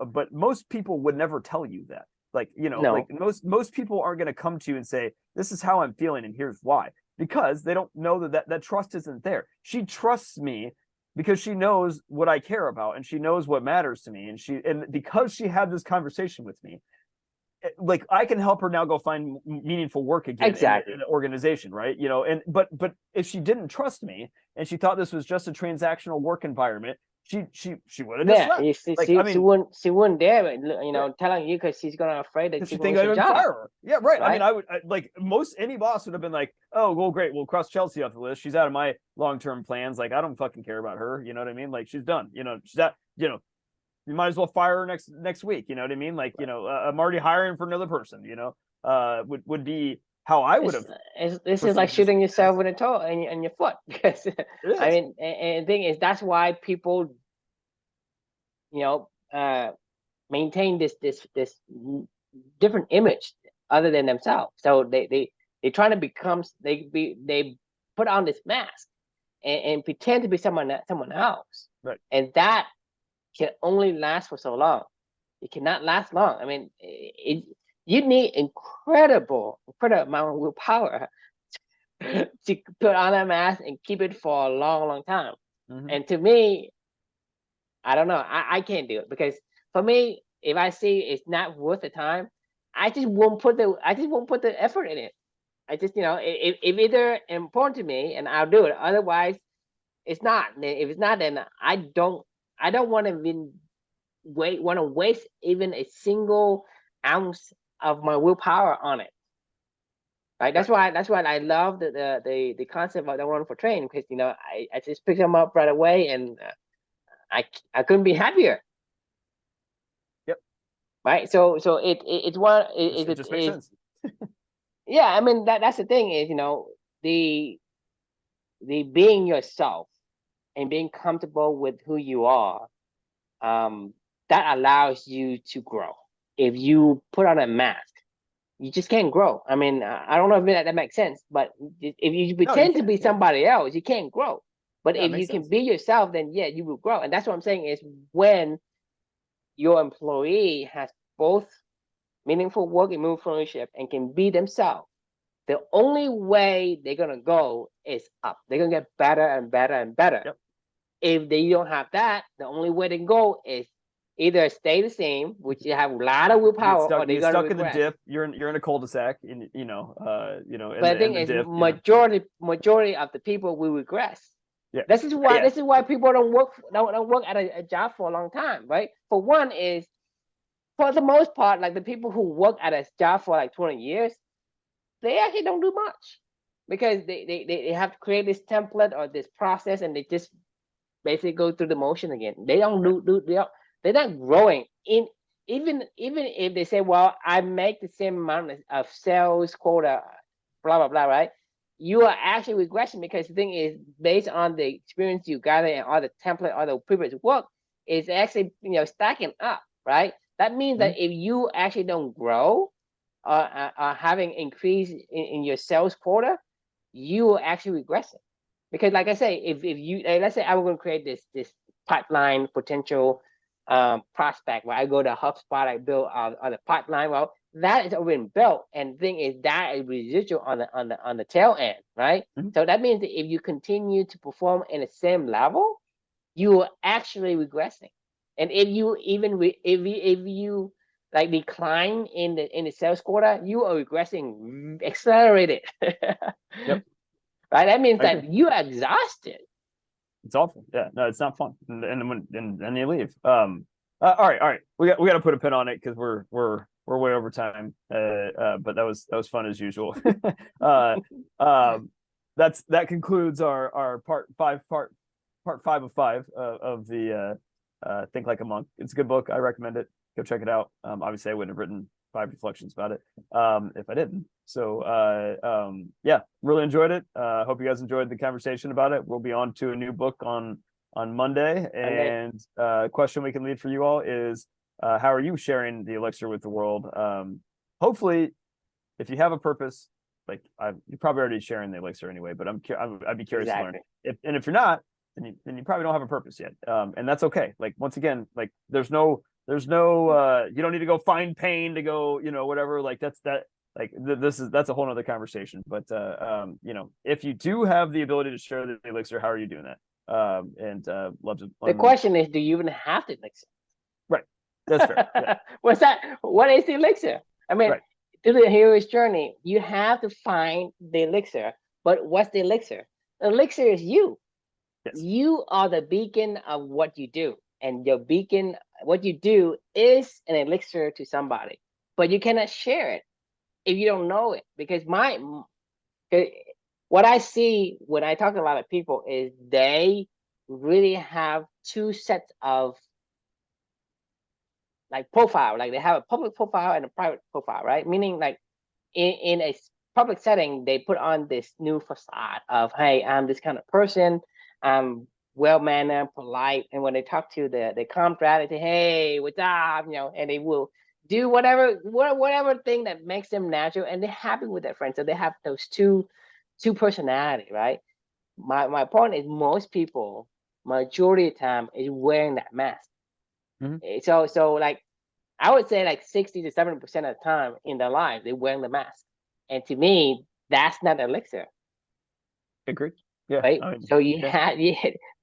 but most people would never tell you that. Like, No. like most people aren't going to come to you and say, this is how I'm feeling and here's why, because they don't know that trust isn't there. She trusts me because she knows what I care about and she knows what matters to me. And because she had this conversation with me, like I can help her now go find meaningful work again in the organization, right? But if she didn't trust me and she thought this was just a transactional work environment, she would have just left. She wouldn't dare, telling you because she's gonna afraid that she think I would fire her. Yeah, right. Right? I mean, like any boss would have been like, oh, well, great, we'll cross Chelsea off the list. She's out of my long-term plans. Like, I don't fucking care about her. You know what I mean? Like, she's done. She's out. You might as well fire her next week. You know what I mean? Like, I'm already hiring for another person. Would be how I would have. This is like shooting yourself with a toe in your foot because I mean, and the thing is that's why people, maintain this different image other than themselves. So they try to become they put on this mask and pretend to be someone else. Right. And that can only last for so long. It cannot last long. I mean, you need incredible amount of willpower to put on that mask and keep it for a long time. Mm-hmm. And to me, I don't know. I can't do it because for me, if I see it's not worth the time, I just won't put the effort in it. I just if either important to me and I'll do it. Otherwise, it's not. If it's not, then I don't want to even waste even a single ounce of my willpower on it. Right. That's why I love the concept of the wonderful train because I just picked them up right away and I couldn't be happier. Yep. Right. So it's one. It just makes sense. Yeah, I mean that's the thing is the being yourself and being comfortable with who you are that allows you to grow. If you put on a mask, you just can't grow. I mean, I don't know if that makes sense, but if you No, you pretend to can. be Yeah, somebody else, you can't grow. But yeah, it if makes you can sense. be yourself, then yeah, you will grow. And that's what I'm saying is when your employee has both meaningful work and meaningful ownership and can be themselves, the only way they're gonna go is up. They're gonna get better and better and better. Yep. If they don't have that, the only way they can go is either stay the same, which you have a lot of You get willpower, stuck. or You they're get gonna stuck in the regress. dip. You're in a cul-de-sac, in But the in thing the is, dip. majority of the people will regress. Yeah, This is why yeah, this is why people don't work at a job for a long time, right? For one is for the most part, like the people who work at a job for like 20 years, they actually don't do much because they have to create this template or this process and they just basically go through the motion again. They don't right. they're not growing in even if they say, well, I make the same amount of sales quota, blah blah blah, right? You are actually regressing because the thing is based on the experience you gather and all the template, all the previous work, is actually stacking up, right? That means Mhm. that if you actually don't grow or having increase in your sales quota, you are actually regressing. Because like I say, if you let's say I'm going to create this pipeline potential prospect where I go to HubSpot, I build on the pipeline. Well, that is already built, and the thing is that is residual on the tail end, right? Mhm. So that means that if you continue to perform in the same level, you are actually regressing. And if you even if you like decline in the sales quota, you are regressing accelerated. Yep, Right? That means I agree. that you are exhausted. It's awful. Yeah, no, it's not fun. And you leave. All right. We got to put a pin on it because we're way over time. But that was fun as usual. uh, um, that concludes our part five of five of the Think Like a Monk. It's a good book. I recommend it. Go check it out. Obviously, I wouldn't have written five reflections about it if I didn't. So yeah, really enjoyed it. Hope you guys enjoyed the conversation about it. We'll be on to a new book on Monday. And And question we can leave for you all is how are you sharing the elixir with the world? Hopefully, if you have a purpose, like you're probably already sharing the elixir anyway, but I'd be curious to learn. exactly. If you're not, then you probably don't have a purpose yet. And that's okay. Like once again, like there's no you don't need to go find pain to go, whatever. Like that's a whole nother conversation. But if you do have the ability to share the elixir, how are you doing that? And love to The learn more. question is, do you even have the elixir? Right. That's fair. Yeah. What's that? What is the elixir? I mean, Right. through the hero's journey, you have to find the elixir. But what's the elixir? The elixir is you. Yes. You are the beacon of what you do. And your beacon, what you do is an elixir to somebody. But you cannot share it if you don't know it. Because what I see when I talk to a lot of people is they really have two sets of like profile. Like they have a public profile and a private profile, right? Meaning like in a public setting, they put on this new facade of, hey, I'm this kind of person. I'm well mannered, polite. And when they talk to the comrade, they say, hey, what's up? And they will do whatever thing that makes them natural, and they're happy with their friends. So they have those two personality, right? My point is most people, majority of the time, is wearing that mask. Mhm. So like I would say like 60 to 70% of the time in their life, they're wearing the mask. And to me, that's not elixir, Agree. Yeah. right? I mean, So you yeah. have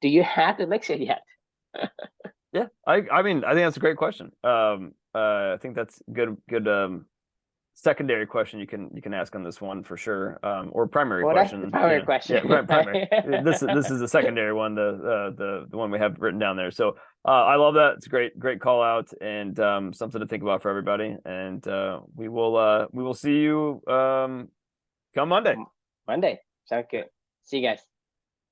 do you have the elixir yet? Yeah. I mean, I think that's a great question. I think that's good secondary question you can ask on this one for sure. Or primary Well, that's the question. primary question. Yeah, primary. This is a secondary one, the one we have written down there. So I love that. It's a great call out and something to think about for everybody. And we will see you come Monday. Monday. Sounds good. See you guys.